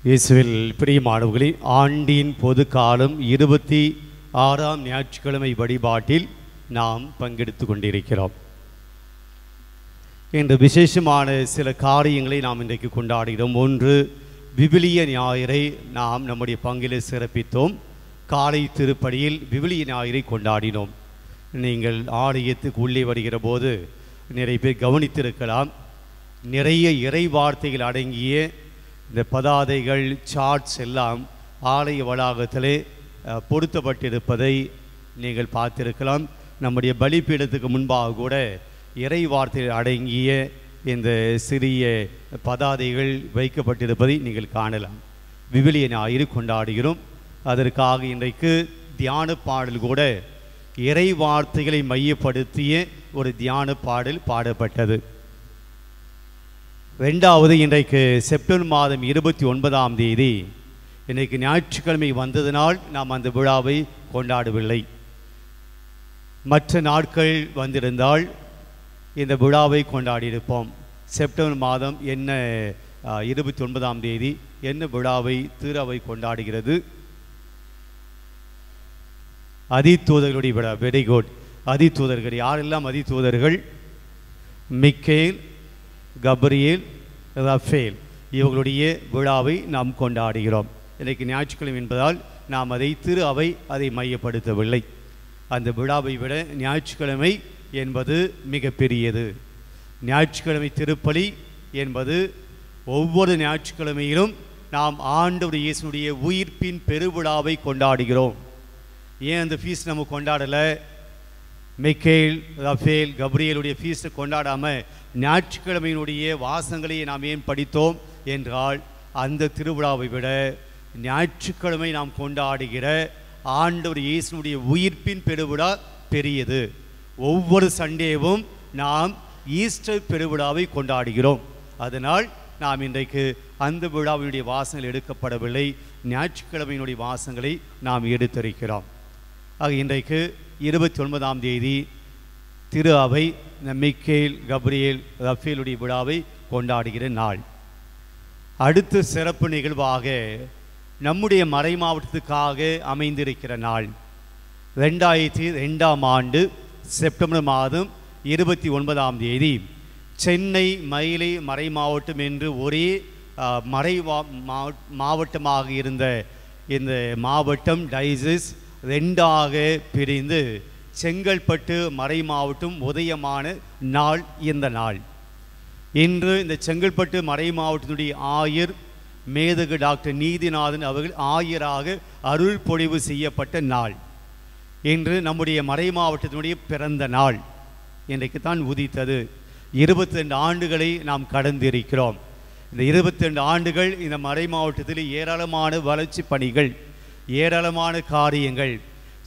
இயேசுவில் பிரியமானவர்களே, ஆண்டின் பொது காலம் 26ஆம் ஞாயிற்றுக்கிழமை வழிபாட்டில் நாம் பங்கெடுத்து கொண்டிருக்கிறோம். இந்த விசேஷமான சில காரியங்களை நாம் இன்றைக்கு கொண்டாடுகிறோம். ஒன்று, விவிலிய ஞாயிறை நாம் நம்முடைய பங்கிலே சிறப்பித்தோம். காலை திருப்பலியில் விவிலிய ஞாயிறை கொண்டாடினோம். நீங்கள் ஆலயத்துக்கு உள்ளே வருகிற போது நிறைய பேர் கவனித்திருக்கலாம், நிறைய இறை வார்த்தைகள் அடங்கிய இந்த பதாதைகள், சார்ட்ஸ் எல்லாம் ஆலய வளாகத்திலே பொருத்தப்பட்டிருப்பதை நீங்கள் பார்த்திருக்கலாம். நம்முடைய பலிப்பீடத்துக்கு முன்பாக கூட இறை வார்த்தைகள் அடங்கிய இந்த சிறிய பதாதைகள் வைக்கப்பட்டிருப்பதை நீங்கள் காணலாம். விவிலிய ஞாயிறு கொண்டாடுகிறோம். அதற்காக இன்றைக்கு தியான பாடல் கூட இறை வார்த்தைகளை மையப்படுத்திய ஒரு தியான பாடல் பாடப்பட்டது. ரெண்டாவது, இன்றைக்கு செப்டம்பர் மாதம் 29ஆம் தேதி, இன்றைக்கு ஞாயிற்றுக்கிழமை வந்ததினால் நாம் அந்த விழாவை கொண்டாடவில்லை. மற்ற நாட்கள் வந்திருந்தால் இந்த விழாவை கொண்டாடியிருப்போம். செப்டம்பர் மாதம் என்ன 29ஆம் தேதி என்ன விழாவை திரு அவை கொண்டாடுகிறது? அதிதூதர்களுடைய விழா. Very good. அதிதூதர்கள் யாரெல்லாம்? அதிதூதர்கள் மிக்கேல், கப்ரியேல், ரஃபேல், இவர்களுடைய விழாவை நாம் கொண்டாடுகிறோம். இன்றைக்கு ஞாயிற்றுக்கிழமை என்பதால் நாம் அதை திரு அவை அதை மையப்படுத்தவில்லை. அந்த விழாவை விட ஞாயிற்றுக்கிழமை என்பது மிக பெரியது. ஞாயிற்றுக்கிழமை திருப்பலி என்பது ஒவ்வொரு ஞாயிற்றுக்கிழமையிலும் நாம் ஆண்டவர் இயேசுடைய உயிர்ப்பின் பெருவிழாவை கொண்டாடுகிறோம். ஏன் அந்த ஃபீஸ்ட் நம்ம கொண்டாடலை? மிக்கேல், ரஃபேல், கப்ரியேலுடைய ஃபீஸ்ட்டை கொண்டாடாமல் ஞாயிற்றுக்கிழமையினுடைய வாசங்களை நாம் ஏன் படித்தோம் என்றால், அந்த திருவிழாவை விட ஞாயிற்றுக்கிழமை நாம் கொண்டாடுகிற ஆண்டவர் இயேசுனுடைய உயிர்ப்பின் பெருவிழா பெரியது. ஒவ்வொரு சண்டேவும் நாம் ஈஸ்டர் பெருவிழாவை கொண்டாடுகிறோம். அதனால் நாம் இன்றைக்கு அந்த விழாவினுடைய வாசங்கள் எடுக்கப்படவில்லை, ஞாயிற்றுக்கிழமையினுடைய வாசங்களை நாம் எடுத்திருக்கிறோம். ஆக இன்றைக்கு 29ஆம் தேதி திரு அவை மிக்கேல், கப்ரியேல், ரஃபேலுடைய விழாவை கொண்டாடுகிற நாள். அடுத்த சிறப்பு நிகழ்வாக நம்முடைய மறை மாவட்டத்துக்காக அமைந்திருக்கிற நாள் 2002ஆம் ஆண்டு செப்டம்பர் மாதம் 29ஆம் தேதி சென்னை மயிலை மறை மாவட்டம் என்று ஒரே மறை மாவட்டமாக இருந்த இந்த மாவட்டம் டைசஸ் 2ஆக பிரிந்து செங்கல்பட்டு மறை மாவட்டம் உதயமான நாள் இந்த நாள். இன்று இந்த செங்கல்பட்டு மறை மாவட்டத்தினுடைய ஆயர் மேதகு டாக்டர் நீதிநாதன் அவர்கள் ஆயராக அருள் பொழிவு செய்யப்பட்ட நாள். இன்று நம்முடைய மறை மாவட்டத்தினுடைய பிறந்த நாள். இன்றைக்கு தான் உதித்தது. 22 ஆண்டுகளை நாம் கடந்திருக்கிறோம். இந்த 22 ஆண்டுகள் இந்த மறை மாவட்டத்தில் ஏராளமான வளர்ச்சி பணிகள், ஏராளமான காரியங்கள்.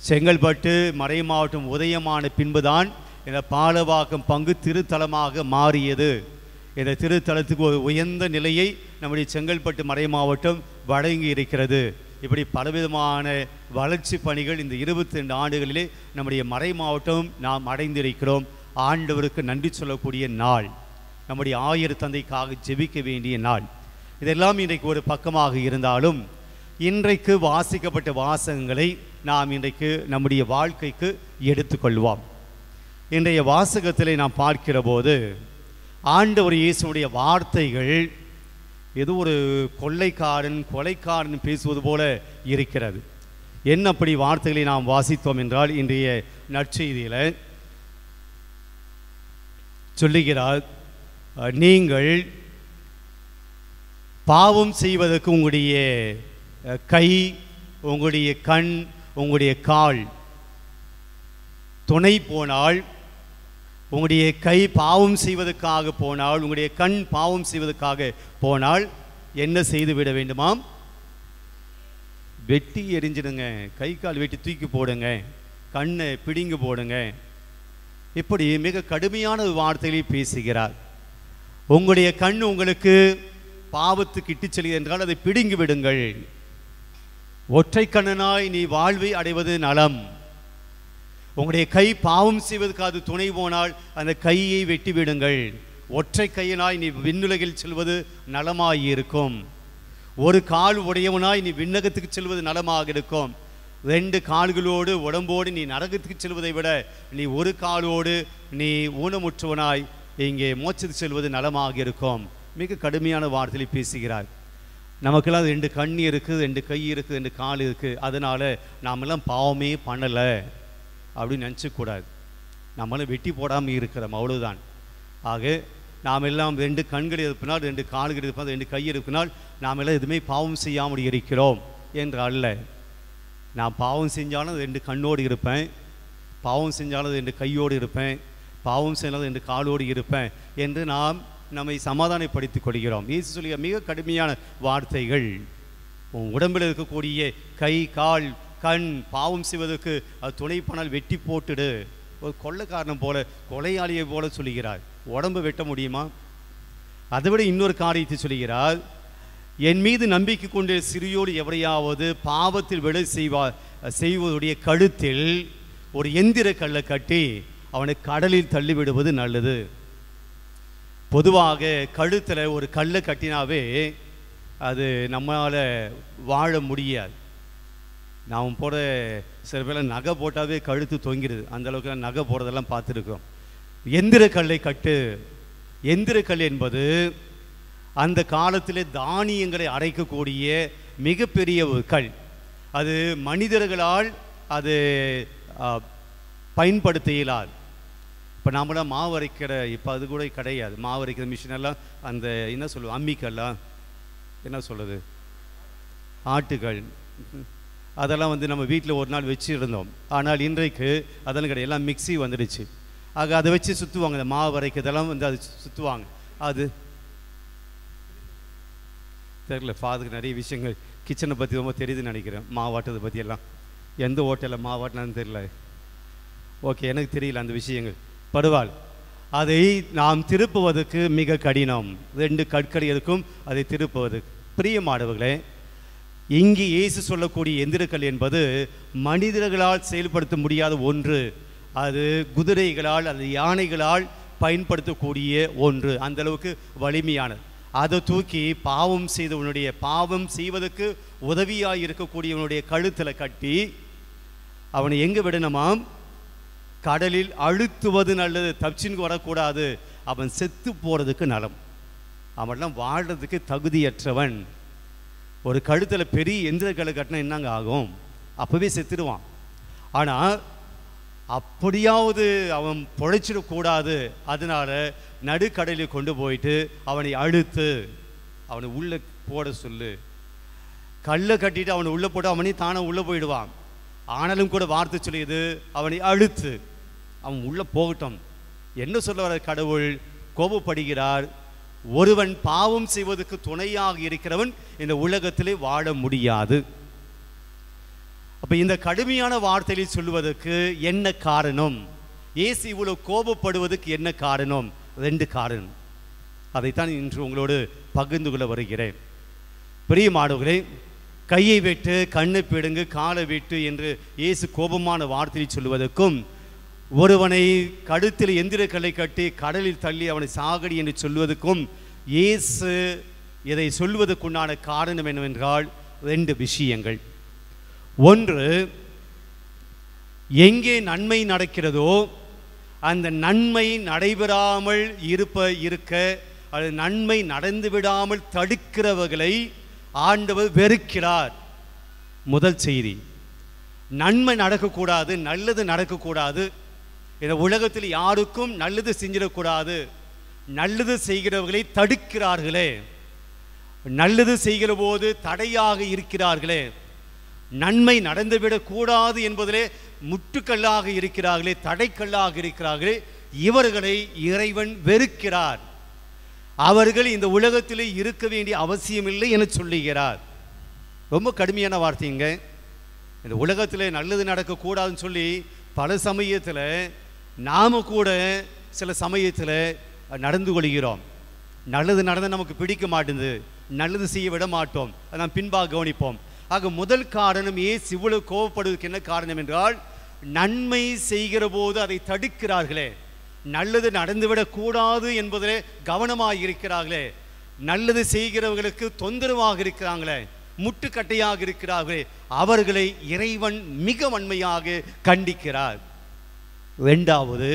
செங்கல்பட்டு மறை மாவட்டம் உதயமான பின்புதான் இந்த பாலவாக்கம் பங்கு திருத்தலமாக மாறியது. இந்த திருத்தலத்துக்கு ஒரு உயர்ந்த நிலையை நம்முடைய செங்கல்பட்டு மறை மாவட்டம் வழங்கி இருக்கிறது. இப்படி பலவிதமான வளர்ச்சி பணிகள் இந்த 22 ஆண்டுகளிலே நம்முடைய மறை மாவட்டம் நாம் அடைந்திருக்கிறோம். ஆண்டவருக்கு நன்றி சொல்லக்கூடிய நாள், நம்முடைய ஆயர் தந்தைக்காக ஜெபிக்க வேண்டிய நாள். இதெல்லாம் இன்றைக்கு ஒரு பக்கமாக இருந்தாலும், இன்றைக்கு வாசிக்கப்பட்ட வாசகங்களை நாம் இன்றைக்கு நம்முடைய வாழ்க்கைக்கு எடுத்துக்கொள்வோம். இன்றைய வாசகத்தில் நாம் பார்க்கிற போது ஆண்டவர் இயேசுடைய வார்த்தைகள் ஏதோ ஒரு கொலைக்காரன் பேசுவது போல இருக்கிறது. என்ன அப்படி வார்த்தைகளை நாம் வாசித்தோம் என்றால், இன்றைய நற்செய்தியில் சொல்லுகிறார், நீங்கள் பாவம் செய்வதற்கு உங்களுடைய கை, உங்களுடைய கண், உங்களுடைய கால் துணை போனால், உங்களுடைய கை பாவம் செய்வதற்காக போனால், உங்களுடைய கண் பாவம் செய்வதற்காக போனால் என்ன செய்து விட வேண்டுமாம்? வெட்டி எரிஞ்சிடுங்க. கை கால் வெட்டி தூக்கி போடுங்க, கண்ணை பிடிங்கி போடுங்க. இப்படி மிக கடுமையான வார்த்தைகளை பேசுகிறார். உங்களுடைய கண் உங்களுக்கு பாவத்துக்கு இட்டு செல்கிறது என்றால் அதை பிடுங்கி விடுங்கள். ஒற்றை கண்ணனாய் நீ வாழ்வை அடைவது நலம். உங்களுடைய கை பாவம் செய்வதற்கு அது துணை போனால் அந்த கையை வெட்டி விடுங்கள். ஒற்றை கையினாய் நீ விண்ணுலகில் செல்வது நலமாயிருக்கும். ஒரு கால் உடையவனாய் நீ விண்ணகத்துக்கு செல்வது நலமாக இருக்கும். 2 கால்களோடு உடம்போடு நீ நரகத்துக்கு செல்வதை விட நீ ஒரு காலோடு நீ ஊனமுற்றவனாய் இங்கே மோட்சத்துக்கு செல்வது நலமாக இருக்கும். மிக கடுமையான வார்த்தையில் பேசுகிறார். நமக்கெல்லாம் 2 கண் இருக்குது, 2 கை இருக்குது, 2 கால் இருக்குது, அதனால் நாமெல்லாம் பாவமே பண்ணலை அப்படின்னு நினச்சக்கூடாது. நம்மளும் வெட்டி போடாமல் இருக்கிறோம், அவ்வளோதான். ஆக நாம் எல்லாம் 2 கண்கள் இருப்பினால், 2 கால்கள் இருப்பினால், 2 கை இருப்பினால் நாம் எல்லாம் எதுவுமே பாவம் செய்யாமல் இருக்கிறோம் என்று அல்ல. நான் பாவம் செஞ்சாலும் 2 கண்ணோடு இருப்பேன், பாவம் செஞ்சாலும் 2 கையோடு இருப்பேன், பாவம் செய்யலாம் 2 காலோடு இருப்பேன் என்று நாம் நம்மை சமாதானப்படுத்திக் கொள்கிறோம். இயேசு சொல்லிய மிக கடுமையான வார்த்தைகள். உன் உடம்பில் இருக்கக்கூடிய கை, கால், கண் பாவம் செய்வதற்கு அது துணை பண்ணால் வெட்டி போட்டுடு. ஒரு கொள்ளைக்காரன் போல, கொலையாளியை போல சொல்லுகிறார். உடம்பு வெட்ட முடியுமா? அதை விட இன்னொரு காரியத்தை சொல்லுகிறார். என் மீது நம்பிக்கை கொண்டு சிறியோடு எவரையாவது பாவத்தில் விட செய்வதுடைய கழுத்தில் ஒரு எந்திர கல்லை கட்டி அவனை கடலில் தள்ளிவிடுவது நல்லது. பொதுவாக கழுத்தில் ஒரு கல்லை கட்டினாவே அது நம்மளால் வாழ முடியாது. நாம் போட சில பேர் நகை போட்டாவே கழுத்து தொங்கிடுது, அந்தளவுக்கு நகை போடுறதெல்லாம் பார்த்துருக்கோம். எந்திர கல்லை கட்டு. எந்திர கல் என்பது அந்த காலத்தில் தானியங்களை அரைக்கக்கூடிய மிகப்பெரிய ஒரு கல். அது மனிதர்களால் அது பயன்படுத்த இயலாது. இப்போ நாமெல்லாம் மாவு அரைக்கிற, இப்போ அது கூட கிடையாது. மாவு அரைக்கிற மிஷினெல்லாம் அந்த என்ன சொல்லுவோம், அம்மிக்கல்லாம் என்ன சொல்லுது, ஆட்டுகள், அதெல்லாம் நம்ம வீட்டில் ஒரு நாள் வச்சு இருந்தோம். ஆனால் இன்றைக்கு அதெல்லாம் கிடையாது, எல்லாம் மிக்சி வந்துடுச்சு. ஆக அதை வச்சு சுற்றுவாங்க, அந்த மாவு அரைக்கிறதெல்லாம் அது சுற்றுவாங்க. அது தெரியல, ஃபாதருக்கு நிறைய விஷயங்கள் கிச்சனை பற்றி ரொம்ப தெரியுதுன்னு நினைக்கிறேன். மாவாட்டதை பற்றியெல்லாம் எந்த ஹோட்டலில் மாவாட்டினான்னு தெரியல. ஓகே, எனக்கு தெரியல அந்த விஷயங்கள். பரவால் அதை நாம் திருப்புவதற்கு மிக கடினம். 2 கற்கள் இருக்கும் அதை திருப்புவது. பிரியமானவர்களே, இங்கே இயேசு சொல்லக்கூடிய எந்திரக்கல் என்பது மனிதர்களால் செயல்படுத்த முடியாத ஒன்று. அது குதிரைகளால், அது யானைகளால் பயன்படுத்தக்கூடிய ஒன்று. அந்த அளவுக்கு வலிமையானது. அதை தூக்கி பாவம் செய்தவனுடைய, பாவம் செய்வதற்கு உதவியாக இருக்கக்கூடியவனுடைய கழுத்தில் கட்டி அவனை எங்கே விடணுமாம்? கடலில் அழுத்துவது நல்லது. தப்சின்கு வரக்கூடாது. அவன் செத்து போகிறதுக்கு நலம். அவன்லாம் வாழ்கிறதுக்கு தகுதியற்றவன். ஒரு கழுத்தில் பெரிய எந்திரக்கல்லை கட்டினா என்னங்க ஆகும்? அப்போவே செத்துடுவான். ஆனால் அப்படியாவது அவன் பொழைச்சிடக்கூடாது. அதனால நடுக்கடலில் கொண்டு போயிட்டு அவனை அழுத்து அவனை உள்ளே போட சொல்லு. கல்லை கட்டிட்டு அவனை உள்ளே போட்டு அவனே தானே உள்ளே போயிடுவான். ஆனாலும் கூட வார்த்தை சொல்லியது, அவனை அழுத்து, அவன் உள்ளே போகட்டும். என்ன சொல்ல வர கடவுள்? கோபப்படுகிறார். ஒருவன் பாவம் செய்வதற்கு துணையாக இருக்கிறவன் இந்த உலகத்திலே வாழ முடியாது. அப்போ இந்த கடுமையான வார்த்தையை சொல்லுவதற்கு என்ன காரணம்? இயேசு இவ்வளவு கோபப்படுவதற்கு என்ன காரணம்? 2 காரணம். அதைத்தான் இன்று உங்களோடு பகிர்ந்து கொள்ள வருகிறேன். பிரியமானவர்களே, கையை வெட்டு, கண்ணை பிடுங்கு, காலை வெட்டு என்று இயேசு கோபமான வார்த்தையை சொல்லுவதற்கும், ஒருவனை கழுத்தில் எந்திரக்கல்லை கட்டி கடலில் தள்ளி அவனை சாகடி என்று சொல்வதற்கும் இயேசு இதை சொல்வதற்குண்டான காரணம் என்னவென்றால் 2 விஷயங்கள். ஒன்று, எங்கே நன்மை நடக்கிறதோ அந்த நன்மை நடைபெறாமல் இருக்க அது நன்மை நடந்து விடாமல் தடுக்கிறவர்களை ஆண்டவர் வெறுக்கிறார். முதல் செய்தி, நன்மை நடக்கக்கூடாது, நல்லது நடக்கக்கூடாது. இந்த உலகத்தில் யாருக்கும் நல்லது செஞ்சிடக்கூடாது. நல்லது செய்கிறவர்களை தடுக்கிறார்களே, நல்லது செய்கிற போது தடையாக இருக்கிறார்களே, நன்மை நடந்துவிடக்கூடாது என்பதிலே முட்டுக்கல்லாக இருக்கிறார்களே, தடைக்கல்லாக இருக்கிறார்களே, இவர்களை இறைவன் வெறுக்கிறார். அவர்கள் இந்த உலகத்திலே இருக்க வேண்டிய அவசியமில்லை என சொல்லுகிறார். ரொம்ப கடுமையான வார்த்தைங்க. இந்த உலகத்தில் நல்லது நடக்கக்கூடாதுன்னு சொல்லி பல சமயத்தில் நாம் கூட சில சமயத்தில் நடந்து கொள்கிறோம். நல்லது நடந்தால் நமக்கு பிடிக்க மாட்டேங்குது, நல்லது செய்ய விட மாட்டோம், அதை நாம் பின்பாக கவனிப்போம். ஆக முதல் காரணம், இயேசு இவ்வளவு கோபப்படுவதற்கு என்ன காரணம் என்றால், நன்மை செய்கிற போது அதை தடுக்கிறார்களே, நல்லது நடந்துவிடக்கூடாது என்பதிலே கவனமாக இருக்கிறார்களே, நல்லது செய்கிறவர்களுக்கு தொந்தரவாக இருக்கிறாங்களே, முட்டுக்கட்டையாக இருக்கிறார்களே, அவர்களை இறைவன் மிக வன்மையாக கண்டிக்கிறார். இரண்டாவது,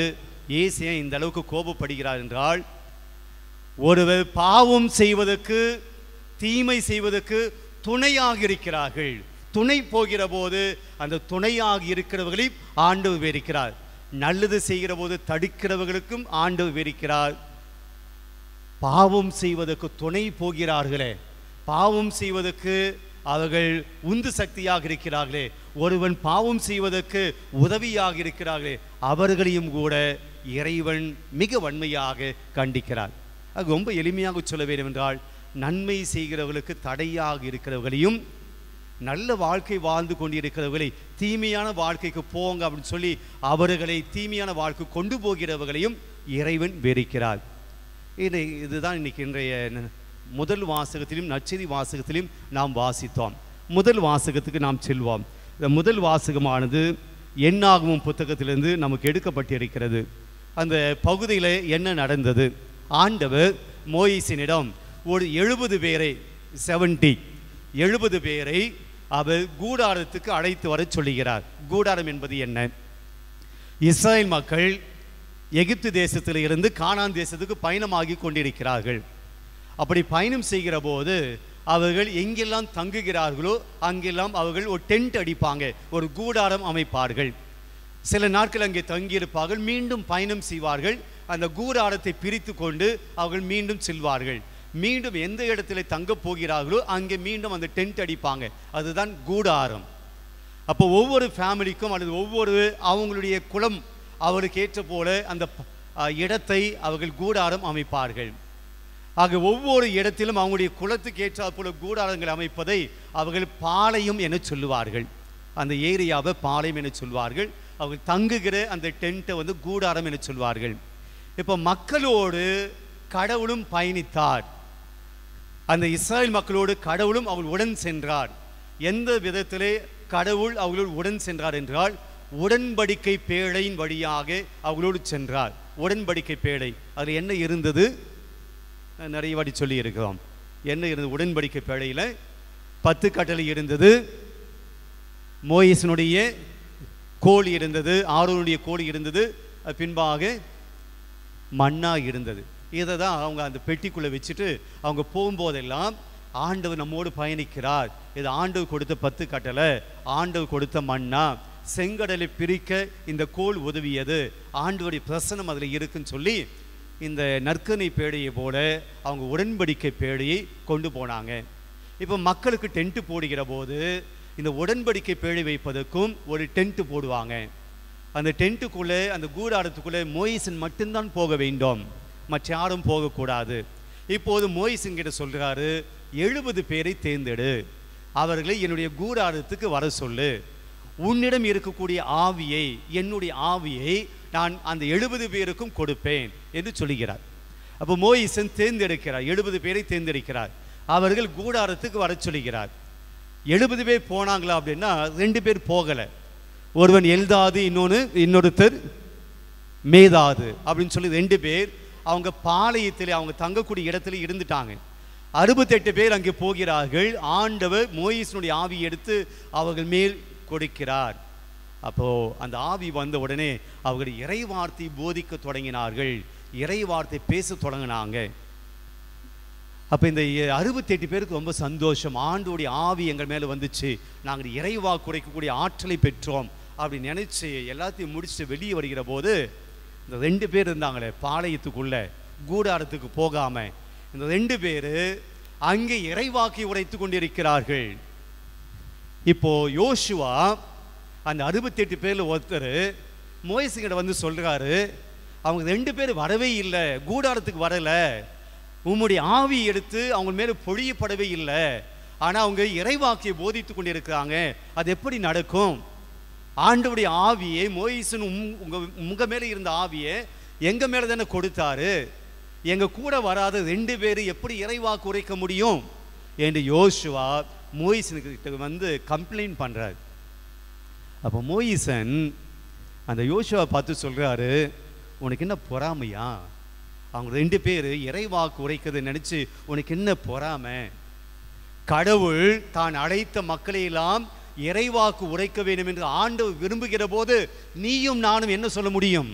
இயேசு ஏன் இந்த அளவுக்கு கோபப்படுகிறார் என்றால், ஒருவர் பாவம் செய்வதற்கு, தீமை செய்வதற்கு துணையாக இருக்கிறார்கள். துணை போகிற போது அந்த துணையாக இருக்கிறவர்களை ஆண்டவர் வெறுக்கிறார். நல்லது செய்கிற போது தடுக்கிறவர்களுக்கும் ஆண்டவர் வெறுக்கிறார். பாவம் செய்வதற்கு துணை போகிறார்களே, பாவம் செய்வதற்கு அவர்கள் உந்து சக்தியாக இருக்கிறார்களே, ஒருவன் பாவம் செய்வதற்கு உதவியாக இருக்கிறார்களே, அவர்களையும் கூட இறைவன் மிக வன்மையாக கண்டிக்கிறார். அது ரொம்ப எளிமையாக சொல்ல வேண்டும் என்றால், நன்மை செய்கிறவர்களுக்கு தடையாக இருக்கிறவர்களையும், நல்ல வாழ்க்கை வாழ்ந்து கொண்டிருக்கிறவர்களை தீமையான வாழ்க்கைக்கு போங்க அப்படின்னு சொல்லி அவர்களை தீமையான வாழ்க்கை கொண்டு போகிறவர்களையும் இறைவன் வெறுக்கிறார். இதுதான் இன்னைக்கு இன்றைய முதல் வாசகத்திலும் நற்செய்தி வாசகத்திலும் நாம் வாசித்தோம். முதல் வாசகத்துக்கு நாம் செல்வோம். இந்த முதல் வாசகமானது என்னாகமம் புத்தகத்திலிருந்து நமக்கு எடுக்கப்பட்டிருக்கிறது. அந்த பகுதியில் என்ன நடந்தது? ஆண்டவர் மோயிசினிடம் ஒரு 70 பேரை 70 பேரை அவர் கூடாரத்துக்கு அழைத்து வர சொல்லுகிறார். கூடாரம் என்பது என்ன? இஸ்ரேல் மக்கள் எகிப்து தேசத்தில் இருந்து கானான் தேசத்துக்கு பயணமாகி கொண்டிருக்கிறார்கள். அப்படி பயணம் செய்கிற போது அவர்கள் எங்கெல்லாம் தங்குகிறார்களோ அங்கெல்லாம் அவர்கள் ஒரு டென்ட் அடிப்பாங்க, ஒரு கூடாரம் அமைப்பார்கள். சில நாட்கள் அங்கே தங்கியிருப்பார்கள், மீண்டும் பயணம் செய்வார்கள். அந்த கூடாரத்தை பிரித்து கொண்டு அவர்கள் மீண்டும் செல்வார்கள். மீண்டும் எந்த இடத்துல தங்க போகிறார்களோ அங்கே மீண்டும் அந்த டென்ட் அடிப்பாங்க. அதுதான் கூடாரம். அப்போ ஒவ்வொரு ஃபேமிலிக்கும் அல்லது ஒவ்வொரு அவங்களுடைய குலம் அவருக்கு ஏற்ற போல அந்த இடத்தை அவர்கள் கூடாரம் அமைப்பார்கள். ஆக ஒவ்வொரு இடத்திலும் அவங்களுடைய குலத்துக்கு ஏற்ற போல கூடாரங்கள் அமைப்பதை அவர்கள் பாளையம் என சொல்லுவார்கள். அந்த ஏரியாவை பாளையம் என சொல்வார்கள். அவர்கள் தங்குகிற அந்த டென்ட்டை கூடாரம் என சொல்வார்கள். இப்போ மக்களோடு கடவுளும் பயணித்தார். அந்த இஸ்ரேல் மக்களோடு கடவுளும் அவள் உடன் சென்றார். எந்த விதத்திலே கடவுள் அவர்களோடு உடன் சென்றார் என்றால், உடன்படிக்கை பேழையின் வழியாக அவர்களோடு சென்றார். உடன்படிக்கை பேழை அதில் என்ன இருந்தது? நிறைய வாட்டி சொல்லி இருக்கிறோம். என்ன இருந்தது உடன்படிக்கை பேழையில்? 10 கட்டளை இருந்தது, மோயிசனுடைய கோழி இருந்தது, ஆரோனுடைய கோழி இருந்தது, பின்பாக மன்னா இருந்தது. இதை தான் அவங்க அந்த பெட்டிக்குள்ளே வச்சுட்டு அவங்க போகும்போதெல்லாம் ஆண்டவர் நம்மோடு பயணிக்கிறார், இது ஆண்டவர் கொடுத்த 10 கட்டளை, ஆண்டவர் கொடுத்த மன்னா, செங்கடலை பிரிக்க இந்த கோல் உதவியது, ஆண்டவருடைய பிரசனம் அதில் இருக்குன்னு சொல்லி இந்த நற்கனை பேழையை போல அவங்க உடன்படிக்கை பேழையை கொண்டு போனாங்க. இப்போ மக்களுக்கு டென்ட்டு போடுகிற போது இந்த உடன்படிக்கை பேழை வைப்பதற்கும் ஒரு டென்ட்டு போடுவாங்க. அந்த டென்ட்டுக்குள்ளே, அந்த கூடாரத்துக்குள்ளே மோயிசன் மட்டும்தான் போக வேண்டும், மற்ற யாரும் போகக்கூடாது. இப்போது மோயிசன் கிட்ட சொல்கிறாரு, 70 பேரை தேர்ந்தெடு, அவர்களை என்னுடைய கூடாரத்துக்கு வர சொல்லு, உன்னிடம் இருக்கக்கூடிய ஆவியை, என்னுடைய ஆவியை நான் அந்த 70 பேருக்கும் கொடுப்பேன் என்று சொல்லுகிறார். அப்போ மோயிசன் தேர்ந்தெடுக்கிறார், 70 பேரை தேர்ந்தெடுக்கிறார். அவர்கள் கூடாரத்துக்கு வர சொல்லுகிறார். 70 பேர் போனாங்களா அப்படின்னா 2 பேர் போகலை. ஒருவன் எல்தாது, இன்னொருத்தர் மேதாது அப்படின்னு சொல்லி 2 பேர் அவங்க பாளையத்தில் அவங்க தங்கக்கூடிய இடத்துல இருந்துட்டாங்க. 68 பேர் அங்கே போகிறார்கள். ஆண்டவர் மோயிசனுடைய ஆவி எடுத்து அவர்கள் மேல் கொடுக்கிறார். அப்போ அந்த ஆவி வந்த உடனே அவர்கள் இறை வார்த்தை போதிக்க தொடங்கினார்கள், இறை வார்த்தை பேச தொடங்கினாங்க. அப்போ இந்த 68 பேருக்கு ரொம்ப சந்தோஷம், ஆண்டோடைய ஆவி எங்கள் மேலே வந்துச்சு, நாங்கள் இறைவா குறைக்கக்கூடிய ஆற்றலை பெற்றோம் அப்படி நினைச்சு எல்லாத்தையும் முடிச்சுட்டு வெளியே வருகிற போது இந்த 2 பேர் இருந்தாங்களே பாளையத்துக்குள்ள கூடாரத்துக்கு போகாம, இந்த 2 பேர் அங்கே இறைவாக்கை உரைத்து கொண்டிருக்கிறார்கள். இப்போ யோசுவா அந்த 68 பேரில் ஒருத்தர் மோயிசுகிட்ட வந்து சொல்றாரு, அவங்க 2 பேர் வரவே இல்லை, கூடாரத்துக்கு வரலை, உம்முடைய ஆவி எடுத்து அவங்க மேலே பொழியப்படவே இல்லை, ஆனால் அவங்க இறைவாக்கியை போதித்து கொண்டிருக்கிறாங்க, அது எப்படி நடக்கும்? ஆண்டவருடைய ஆவியை மோயிசன் உங்க மேலே இருந்த ஆவியை எங்க மேலே தானே கொடுத்தாரு, எங்க கூட வராத 2 பேர் எப்படி இறைவாக்கு உரைக்க முடியும் என்று யோசுவா மோயிசனுக்கு வந்து கம்ப்ளைண்ட் பண்றாரு. அப்போ மோயிசன் அந்த யோசுவா பார்த்து சொல்றாரு, உனக்கு என்ன பொறாமையா? அவங்க 2 பேர் இறைவாக்கு உரைக்கிறதை நினைச்சு உனக்கு என்ன பொறாமை? கடவுள் தான் அழைத்த மக்களை எல்லாம் இறைவாக்கு உரைக்க வேண்டும் என்று ஆண்டவர் விரும்புகிற போது நீயும் நானும் என்ன சொல்ல முடியும்?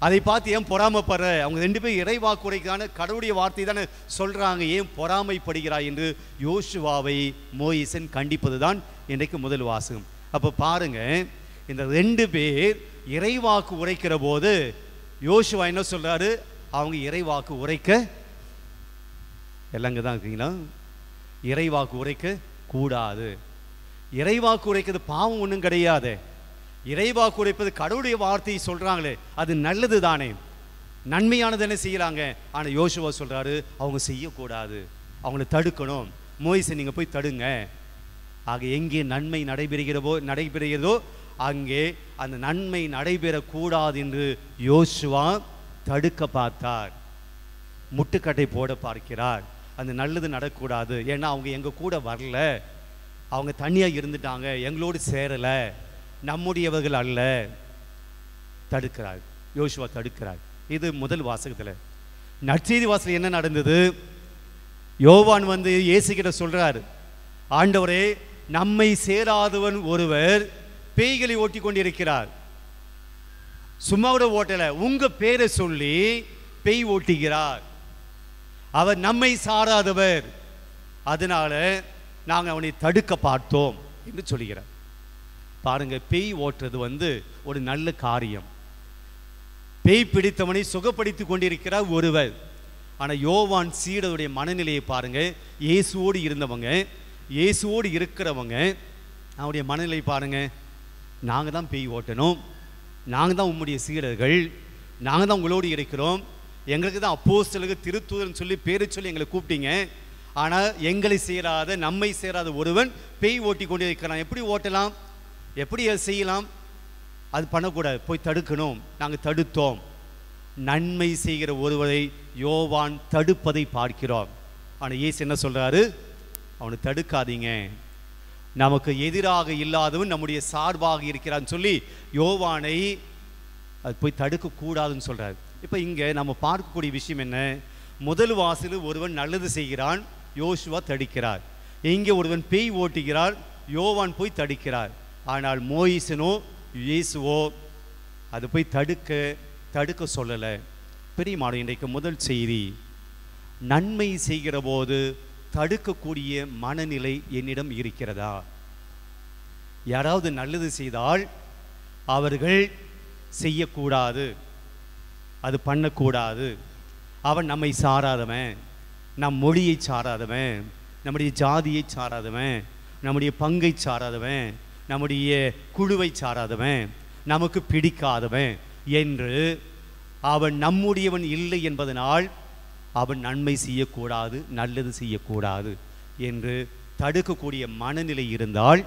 அதை பார்த்து ஏன் பொறாமைப்படுற? அவங்க 2 பேர் இறைவாக்கு உரைக்கான கடவுளுடைய வார்த்தை தானே சொல்றாங்க, ஏன் பொறாமைப்படுகிறாய் என்று யோசுவாவை மோயிசன் கண்டிப்பது தான் இன்றைக்கு முதல் வாசகம். அப்போ பாருங்க, இந்த 2 பேர் இறைவாக்கு உரைக்கிற போது யோசுவா என்ன சொல்றாரு? அவங்க இறைவாக்கு உரைக்க எல்லாங்க தான் இருக்கீங்களா? இறைவாக்கு உரைக்க கூடாது. இறைவாக்கு உரைக்கிறது பாவம் ஒன்றும் கிடையாது. இறைவாக்கு உரைப்பது கடவுளுடைய வார்த்தையை சொல்றாங்களே, அது நல்லது தானே, நன்மையானது என்ன செய்யறாங்க. ஆனால் யோசுவா சொல்றாரு அவங்க செய்யக்கூடாது, அவங்களை தடுக்கணும். மோயிசை நீங்க போய் தடுங்க. ஆக எங்கே நன்மை நடைபெறுகிறதோ அங்கே அந்த நன்மை நடைபெறக்கூடாது என்று யோசுவா தடுக்க பார்த்தார், முட்டுக்கட்டை போட பார்க்கிறார். அந்த நல்லது நடக்கூடாது, ஏன்னா அவங்க எங்க கூட வரல, அவங்க தனியாக இருந்துட்டாங்க, எங்களோடு சேரலை, நம்முடையவர்கள் அல்ல. தடுக்கிறார், யோசுவா தடுக்கிறார். இது முதல் வாசகத்தில். நற்செய்தி வாசல் என்ன நடந்தது? யோவான் வந்து இயேசுகிட்ட சொல்றார், ஆண்டவரே, நம்மை சேராதவன் ஒருவர் பேய்களை ஓட்டி கொண்டிருக்கிறார். சும்மாவோட ஓட்டல, உங்க பேரை சொல்லி பேய் ஓட்டுகிறார். அவர் நம்மை சாராதவர், அதனால நாங்கள் அவனை தடுக்க பார்த்தோம் என்று சொல்கிறார். பாருங்க, பேய் ஓட்டுறது வந்து ஒரு நல்ல காரியம். பேய் பிடித்தவனை சுகப்படுத்தி கொண்டிருக்கிறார் ஒருவர். ஆனால் யோவான் சீடருடைய மனநிலையை பாருங்க. இயேசுவோடு இருந்தவங்க, இயேசுவோடு இருக்கிறவங்க, அவருடைய மனநிலை பாருங்க. நாங்கள் தான் பேய் ஓட்டணும், நாங்கள் தான் உம்முடைய சீடர்கள், நாங்கள் தான் உங்களோடு இருக்கிறோம், எங்களுக்கு தான் அப்போஸ்தலர்கள் திருத்தூதர்னு சொல்லி பேரை சொல்லி எங்களை கூப்பிட்டீங்க, ஆனால் எங்களை சேராத நம்மை சேராத ஒருவன் பேய் ஓட்டி கொண்டு இருக்கிறான். எப்படி ஓட்டலாம்? எப்படி அதை செய்யலாம்? அது பண்ணக்கூடாது, போய் தடுக்கணும். நாங்கள் தடுத்தோம். நன்மை செய்கிற ஒருவரை யோவான் தடுப்பதை பார்க்கிறோம். ஆனால் இயேசு என்ன சொல்றாரு? அவனை தடுக்காதீங்க, நமக்கு எதிராக இல்லாதவன் நம்முடைய சார்பாக இருக்கிறான்னு சொல்லி யோவானை அது போய் தடுக்க கூடாதுன்னு சொல்றாரு. இப்போ இங்கே நம்ம பார்க்கக்கூடிய விஷயம் என்ன? முதல் வாசலில் ஒருவன் நல்லது செய்கிறான், யோசுவா தடுக்கிறார். இங்கே ஒருவன் பேய் ஓட்டுகிறார், யோவான் போய் தடுக்கிறார். ஆனால் மோயிசனோ இயேசுவோ அது போய் தடுக்க சொல்லலை. பெரியமானவர்களே, இன்றைக்கு முதல் செய்தி, நன்மை செய்கிற போது தடுக்கக்கூடிய மனநிலை என்னிடம் இருக்கிறதா? யாராவது நல்லது செய்தால் அவர்கள் செய்யக்கூடாது, அது பண்ணக்கூடாது, அவன் நம்மை சாராதவன், நம் மொழியை சாராதவன், நம்முடைய ஜாதியை சாராதவன், நம்முடைய பங்கை சாராதவன், நம்முடைய குழுவை சாராதவன், நமக்கு பிடிக்காதவன் என்று அவன் நம்முடையவன் இல்லை என்பதனால் அவன் நன்மை செய்யக்கூடாது, நல்லது செய்யக்கூடாது என்று தடுக்கக்கூடிய மனநிலை இருந்தால்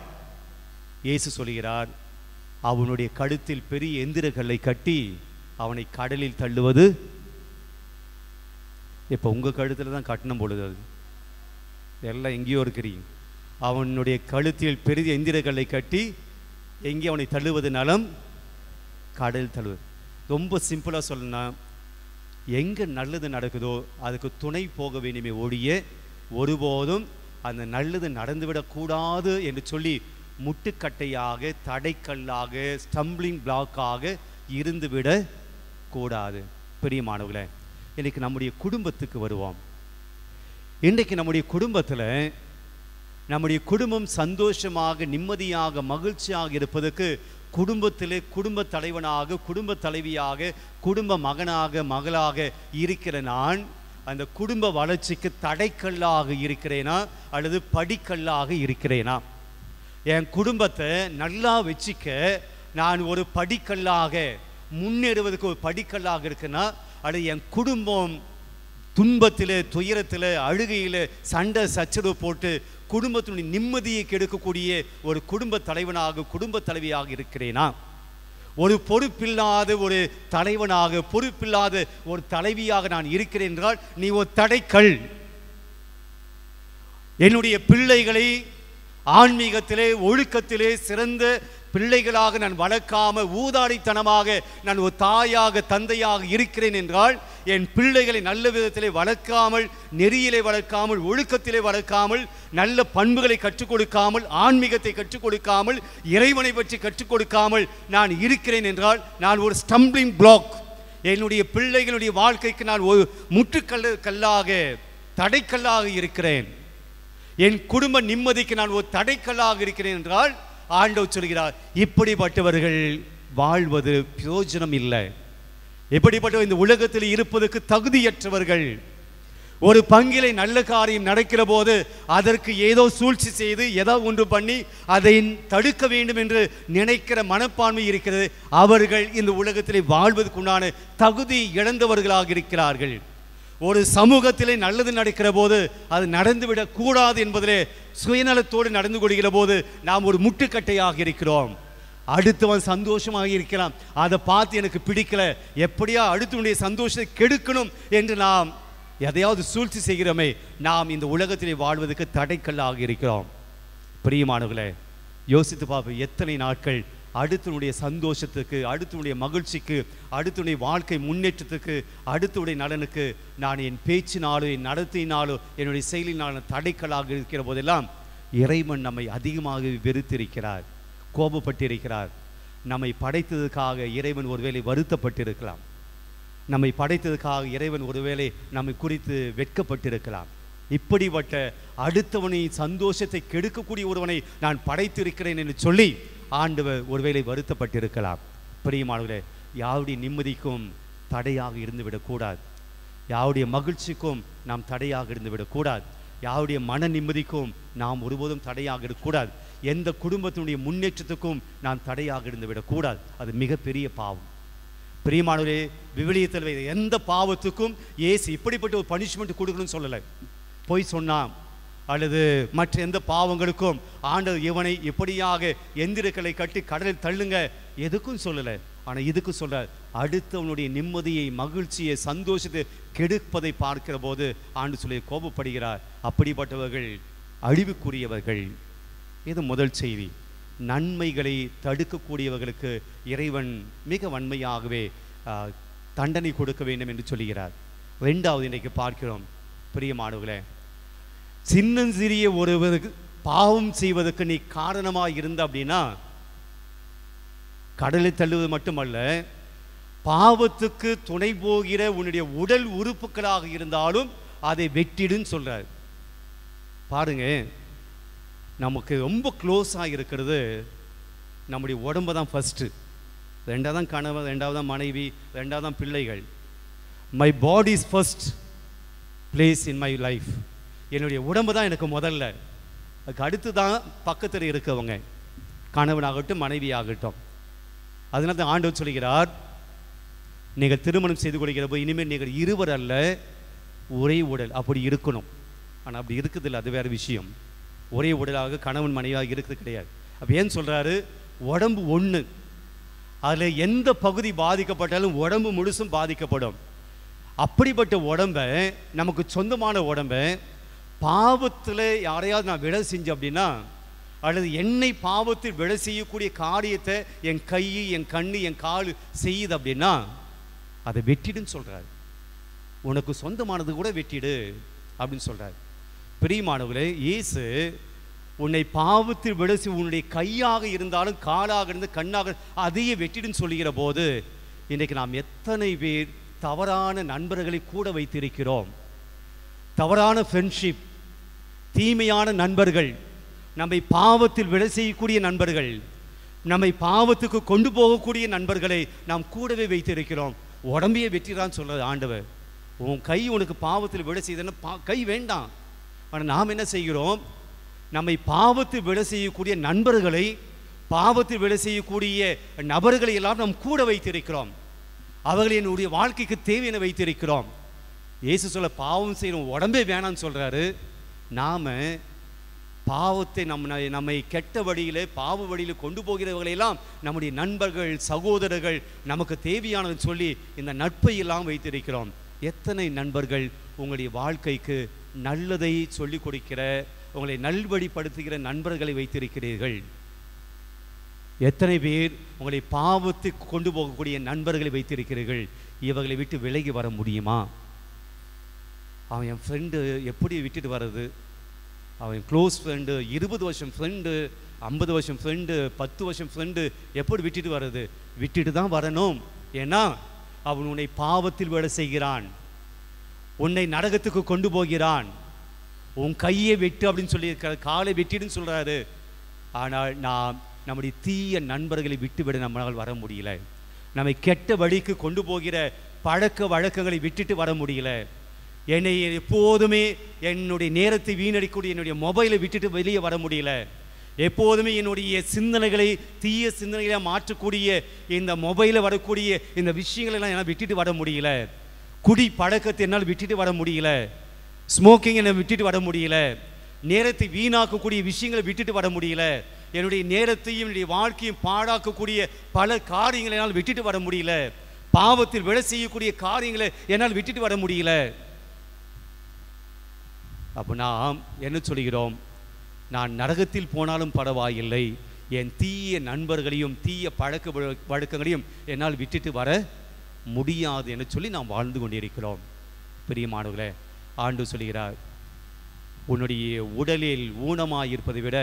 இயேசு சொல்கிறார், அவனுடைய கழுத்தில் பெரிய எந்திரங்களை கட்டி அவனை கடலில் தள்ளுவது. இப்போ உங்கள் கழுத்தில் தான் கட்டணம் பொழுது, அது எல்லாம் எங்கேயோ இருக்கிறீங்க. அவனுடைய கழுத்தில் பெரிய எந்திரங்களை கட்டி எங்கே அவனை தள்ளுவது நலம்? கடல் தள்ளுவது. ரொம்ப சிம்பிளாக சொல்லணும்னா, எங்கே நல்லது நடக்குதோ அதுக்கு துணை போக வேண்டுமே ஒழிய ஒருபோதும் அந்த நல்லது நடந்துவிடக்கூடாது என்று சொல்லி முட்டுக்கட்டையாக, தடைக்கல்லாக, ஸ்டம்பிளிங் பிளாக்காக இருந்துவிட கூடாது. பிரியமானவர்களே, இன்றைக்கு நம்முடைய குடும்பத்துக்கு வருவோம். இன்றைக்கு நம்முடைய குடும்பத்தில் நம்முடைய குடும்பம் சந்தோஷமாக, நிம்மதியாக, மகிழ்ச்சியாக இருப்பதற்கு குடும்பத்திலே குடும்ப தலைவனாக, குடும்ப தலைவியாக, குடும்ப மகனாக, மகளாக இருக்கிற நான் அந்த குடும்ப வளர்ச்சிக்கு தடைக்கல்லாக இருக்கிறேனா அல்லது படிக்கல்லாக இருக்கிறேனா? என் குடும்பத்தை நல்லா வச்சுக்க நான் ஒரு படிக்கல்லாக, முன்னேறுவதற்கு ஒரு படிக்கல்லாக இருக்குன்னா, அல்லது என் குடும்பம் துன்பத்தில், துயரத்தில், அழுகையில் சண்டை சச்சரவு போட்டு குடும்பத்தினுடைய நிம்மதியை கெடுக்கக்கூடிய ஒரு குடும்ப தலைவனாக, குடும்ப தலைவியாக இருக்கிறேனா? ஒரு பொறுப்பில்லாத ஒரு தலைவனாக, பொறுப்பில்லாத ஒரு தலைவியாக நான் இருக்கிறேன் என்றால் நீ ஒரு தடைக்கல். என்னுடைய பிள்ளைகளை ஆன்மீகத்திலே, ஒழுக்கத்திலே சிறந்த பிள்ளைகளாக நான் வளர்க்காம ஊதாரித்தனமாக நான் ஒரு தாயாக, தந்தையாக இருக்கிறேன் என்றால் என் பிள்ளைகளை நல்ல விதத்திலே வளர்க்காமல், நெறியிலே வளர்க்காமல், ஒழுக்கத்திலே வளர்க்காமல், நல்ல பண்புகளை கற்றுக் கொடுக்காமல், ஆன்மீகத்தை கற்றுக் கொடுக்காமல், இறைவனை பற்றி கற்றுக் கொடுக்காமல் நான் இருக்கிறேன் என்றால் நான் ஒரு ஸ்டம்பிளிங் பிளாக், என்னுடைய பிள்ளைகளுடைய வாழ்க்கைக்கு நான் ஒரு முற்றுக்கல்லாக, தடைக்கல்லாக இருக்கிறேன். என் குடும்ப நிம்மதிக்கு நான் ஒரு தடைக்கல்லாக இருக்கிறேன் என்றால் ஆண்டவர் சொல்கிறார், இப்படிப்பட்டவர்கள் வாழ்வது பிரயோஜனம் இல்லை. எப்படிப்பட்ட இந்த உலகத்தில் இருப்பதற்கு தகுதியற்றவர்கள். ஒரு பங்கிலே நல்ல காரியம் நடக்கிற போது அதற்கு ஏதோ சூழ்ச்சி செய்து ஏதோ ஒன்று பண்ணி அதை தடுக்க வேண்டும் என்று நினைக்கிற மனப்பான்மை இருக்கிறது. அவர்கள் இந்த உலகத்திலே வாழ்வதற்குண்டான தகுதி இழந்தவர்களாக இருக்கிறார்கள். ஒரு சமூகத்திலே நல்லது நடக்கிற போது அது நடந்துவிடக் கூடாது என்பதிலே சுயநலத்தோடு நடந்து கொள்கிற போது நாம் ஒரு முட்டுக்கட்டையாக இருக்கிறோம். அடுத்தவன் சந்தோஷமாக இருக்கிறான், அதை பார்த்து எனக்கு பிடிக்கல, எப்படியா அடுத்தவனுடைய சந்தோஷத்தை கெடுக்கணும் என்று நாம் எதையாவது சூழ்ச்சி செய்கிறோமே, நாம் இந்த உலகத்திலே வாழ்வதற்கு தடைக்கல்லாக இருக்கிறோம். பிரியமானவர்களே, யோசித்து பார்ப்போம், எத்தனை நாட்கள் அடுத்தனுடைய சந்தோஷத்துக்கு, அடுத்தனுடைய மகிழ்ச்சிக்கு, அடுத்தனுடைய வாழ்க்கை முன்னேற்றத்துக்கு, அடுத்தனுடைய நலனுக்கு நான் என் பேச்சினாலோ, என் நடத்தினாலோ, என்னுடைய செயலினாலும் தடைக்கல்லாக இருக்கிற போதெல்லாம் இறைவன் நம்மை அதிகமாக வெறுத்திருக்கிறார், கோபப்பட்டிருக்கிறார். நம்மை படைத்ததுக்காக இறைவன் ஒருவேளை வருத்தப்பட்டிருக்கலாம். நம்மை படைத்ததுக்காக இறைவன் ஒருவேளை நம்மை குறித்து வெட்கப்பட்டிருக்கலாம். இப்படிப்பட்ட அடுத்தவனின் சந்தோஷத்தை கெடுக்கக்கூடிய ஒருவனை நான் படைத்திருக்கிறேன் என்று சொல்லி ஆண்டவர் ஒருவேளை வருத்தப்பட்டிருக்கலாம். பிரியமானவர்களே, யாருடைய நிம்மதிக்கும் தடையாக இருந்துவிடக்கூடாது, யாருடைய மகிழ்ச்சிக்கும் நாம் தடையாக இருந்துவிடக்கூடாது, யாருடைய மன நிம்மதிக்கும் நாம் ஒருபோதும் தடையாக இருக்கக்கூடாது, எந்த குடும்பத்தினுடைய முன்னேற்றத்துக்கும் நாம் தடையாக இருந்துவிடக்கூடாது. அது மிகப்பெரிய பாவம். பிரியமானவரே, விவிலியத்தில் எந்த பாவத்துக்கும் இயேசு இப்படிப்பட்ட ஒரு பனிஷ்மெண்ட் கொடுக்கணும்னு சொல்லலை. பொய் சொன்னான் அல்லது மற்ற எந்த பாவங்களுக்கும் ஆண்டவர் இவனை எப்படியாக எந்திரக்களை கட்டி கடலில் தள்ளுங்க எதுக்கும் சொல்லலை. ஆனால் இதுக்கு சொல்ற, அடுத்தவனுடைய நிம்மதியை, மகிழ்ச்சியை, சந்தோஷத்தை கெடுப்பதை பார்க்கிற போது ஆண்டு சொல்லி கோபப்படுகிறார். அப்படிப்பட்டவர்கள் அழிவுக்குரியவர்கள். இது முதல் செய்தி. நன்மைகளை தடுக்கக்கூடியவர்களுக்கு இறைவன் மிக வன்மையாகவே தண்டனை கொடுக்க வேண்டும் என்று சொல்கிறார். ரெண்டாவது, இன்றைக்கு பார்க்கிறோம் பிரியமானவர்களே, சின்னஞ்சிறிய ஒருவருக்கு பாவம் செய்வதற்கு நீ காரணமாக இருந்த அப்படின்னா கடலை தள்ளுவது மட்டுமல்ல, பாவத்துக்கு துணை போகிற உன்னுடைய உடல் உறுப்புகளாக இருந்தாலும் அதை வெட்டிடுன்னு சொல்றார். பாருங்க, நமக்கு ரொம்ப க்ளோஸாக இருக்கிறது நம்முடைய உடம்பு தான் ஃபஸ்ட்டு, ரெண்டாவது தான் கணவன், ரெண்டாவது தான் மனைவி, ரெண்டாவது தான் பிள்ளைகள். My body is first place in my life. என்னுடைய உடம்பு தான் எனக்கு முதல்ல, அதுக்கு அடுத்து தான் பக்கத்தில் இருக்கவங்க, கணவனாகட்டும் மனைவி ஆகட்டும். அதனால தான் ஆண்டவர் சொல்கிறார், நீங்கள் திருமணம் செய்து கொள்கிறப்போ இனிமேல் நீங்கள் இருவர் அல்ல ஒரே உடல். அப்படி இருக்கணும், ஆனால் அப்படி இருக்குதில்லை, அது வேறு விஷயம். ஒரே உடலாக கணவன் மனைவியாக இருக்கிறது கிடையாது. அப்போ ஏன் சொல்கிறாரு, உடம்பு ஒன்று, அதில் எந்த பகுதி பாதிக்கப்பட்டாலும் உடம்பு முழுசும் பாதிக்கப்படும். அப்படிப்பட்ட உடம்பை, நமக்கு சொந்தமான உடம்பை பாவத்தில் யாரையாவது நான் விட செஞ்சு அப்படின்னா, அல்லது என்னை பாவத்தில் விட செய்யக்கூடிய காரியத்தை என் கை, என் கண்ணு, என் கால் செய்யுது அப்படின்னா அதை வெட்டிடுன்னு சொல்கிறார். உனக்கு சொந்தமானது கூட வெட்டிடு அப்படின்னு சொல்கிறார். பிரியமானவர்களே, இயேசு உன்னை பாவத்தில் விட உன்னுடைய கையாக இருந்தாலும் காலாக இருந்து கண்ணாக அதையே வெட்டிடுன்னு சொல்லுகிற போது இன்றைக்கு நாம் எத்தனை பேர் தவறான நண்பர்களை கூட வைத்திருக்கிறோம். தவறான ஃப்ரெண்ட்ஷிப், தீமையான நண்பர்கள், நம்மை பாவத்தில் விட செய்யக்கூடிய நண்பர்கள், நம்மை பாவத்துக்கு கொண்டு போகக்கூடிய நண்பர்களை நாம் கூடவே வைத்திருக்கிறோம். உடம்பையே வெட்டிடான்னு சொல்கிறது ஆண்டவர். உன் கை உனக்கு பாவத்தில் விட செய்தன்னா கை வேண்டாம். ஆனால் நாம் என்ன செய்கிறோம், நம்மை பாவத்தில் விட செய்யக்கூடிய நண்பர்களை, பாவத்தில் விட செய்யக்கூடிய நபர்களை எல்லாம் நாம் கூட வைத்திருக்கிறோம். அவர்களை என்னுடைய வாழ்க்கைக்கு தேவையான வைத்திருக்கிறோம். இயேசு சொல்ல, பாவம் செய்யணும் உடம்பே வேணான்னு சொல்கிறாரு. நாம் பாவத்தை நம்மை கெட்ட வழியில், பாவ வழியில் கொண்டு போகிறவர்களெல்லாம் நம்முடைய நண்பர்கள், சகோதரர்கள், நமக்கு தேவையானது சொல்லி இந்த நட்பை எல்லாம் வைத்திருக்கிறோம். எத்தனை நண்பர்கள் உங்களுடைய வாழ்க்கைக்கு நல்லதை சொல்லிக் கொடுக்கிற, உங்களை நல்வழிப்படுத்துகிற நண்பர்களை வைத்திருக்கிறீர்கள்? எத்தனை பேர் உங்களை பாவத்துக்கு கொண்டு போகக்கூடிய நண்பர்களை வைத்திருக்கிறீர்கள்? இவர்களை விட்டு விலகி வர முடியுமா? அவன் என் ஃப்ரெண்டு, எப்படி விட்டுட்டு வர்றது? அவன் க்ளோஸ் ஃப்ரெண்டு, 20 வருஷம் ஃப்ரெண்டு, 50 வருஷம் ஃப்ரெண்டு, 10 வருஷம் ஃப்ரெண்டு, எப்படி விட்டுட்டு வர்றது? விட்டுட்டு தான் வரணும். ஏன்னா அவன் உன்னை பாவத்தில் விட செய்கிறான், உன்னை நரகத்துக்கு கொண்டு போகிறான். உன் கையை வெட்டு அப்படின்னு சொல்லியிருக்காரு, காலை வெட்டிடுன்னு சொல்கிறாரு. ஆனால் நாம் நம்முடைய தீய நண்பர்களை விட்டுவிட நம்மளால் வர முடியல. நம்மை கெட்ட வழிக்கு கொண்டு போகிற பழக்க வழக்கங்களை விட்டுட்டு வர முடியல. என்னை எப்போதுமே என்னுடைய நேரத்தை வீணடிக்கக்கூடிய என்னுடைய மொபைலை விட்டுட்டு வெளியே வர முடியல. எப்போதுமே என்னுடைய சிந்தனைகளை தீய சிந்தனைகளை மாற்றக்கூடிய இந்த மொபைலில் வரக்கூடிய இந்த விஷயங்களெல்லாம் என்னால் விட்டுட்டு வர முடியல. குடி பழக்கத்தை என்னால் விட்டுட்டு வர முடியல. ஸ்மோக்கிங் என்னை விட்டுட்டு வர முடியல. நேரத்தை வீணாக்கக்கூடிய விஷயங்களை விட்டுட்டு வர முடியல. என்னுடைய நேரத்தையும் என்னுடைய வாழ்க்கையும் பாழாக்கக்கூடிய பல காரியங்களை என்னால் விட்டுட்டு வர முடியல. பாவத்தில் விட செய்யக்கூடிய காரியங்களை என்னால் விட்டுட்டு வர முடியல. அப்போ நாம் என்ன சொல்கிறோம்? நான் நரகத்தில் போனாலும் பரவாயில்லை, என் தீய நண்பர்களையும் தீய பழக்க வழக்கங்களையும் என்னால் விட்டுட்டு வர முடியாது என்று சொல்லி நாம் வாழ்ந்து கொண்டிருக்கிறோம். பிரியமானவர்களே, ஆண்டு சொல்கிறார், உன்னுடைய உடலில் ஊனமாயிருப்பதை விட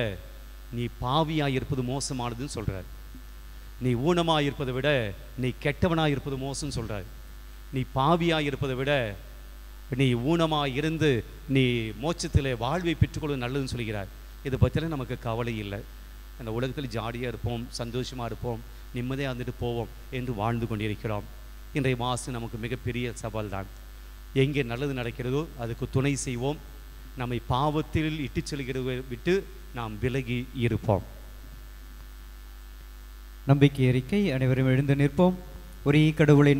நீ பாவியாயிருப்பது மோசமானதுன்னு சொல்கிறார். நீ ஊனமாயிருப்பதை விட நீ கெட்டவனாயிருப்பது மோசம்னு சொல்கிறார். நீ பாவியாயிருப்பதை விட நீ ஊனமாக இருந்து நீ மோட்சத்தில் வாழ்வை பெற்றுக்கொள்ள நல்லதுன்னு சொல்கிறார். இதை பற்றிலாம் நமக்கு கவலை இல்லை. அந்த உலகத்தில் ஜாலியாக இருப்போம், சந்தோஷமாக இருப்போம், நிம்மதியாக இருந்துட்டு போவோம் என்று வாழ்ந்து கொண்டிருக்கிறோம். இன்றைய மாதம் நமக்கு மிகப்பெரிய சவால் தான். எங்கே நல்லது நடக்கிறதோ அதுக்கு துணை செய்வோம். நம்மை பாவத்தில் இட்டு செல்கிறதை விட்டு நாம் விலகி இருப்போம். நம்பிக்கை அறிக்கை. அனைவரும் எழுந்து நிற்போம். ஒரே கடவுளை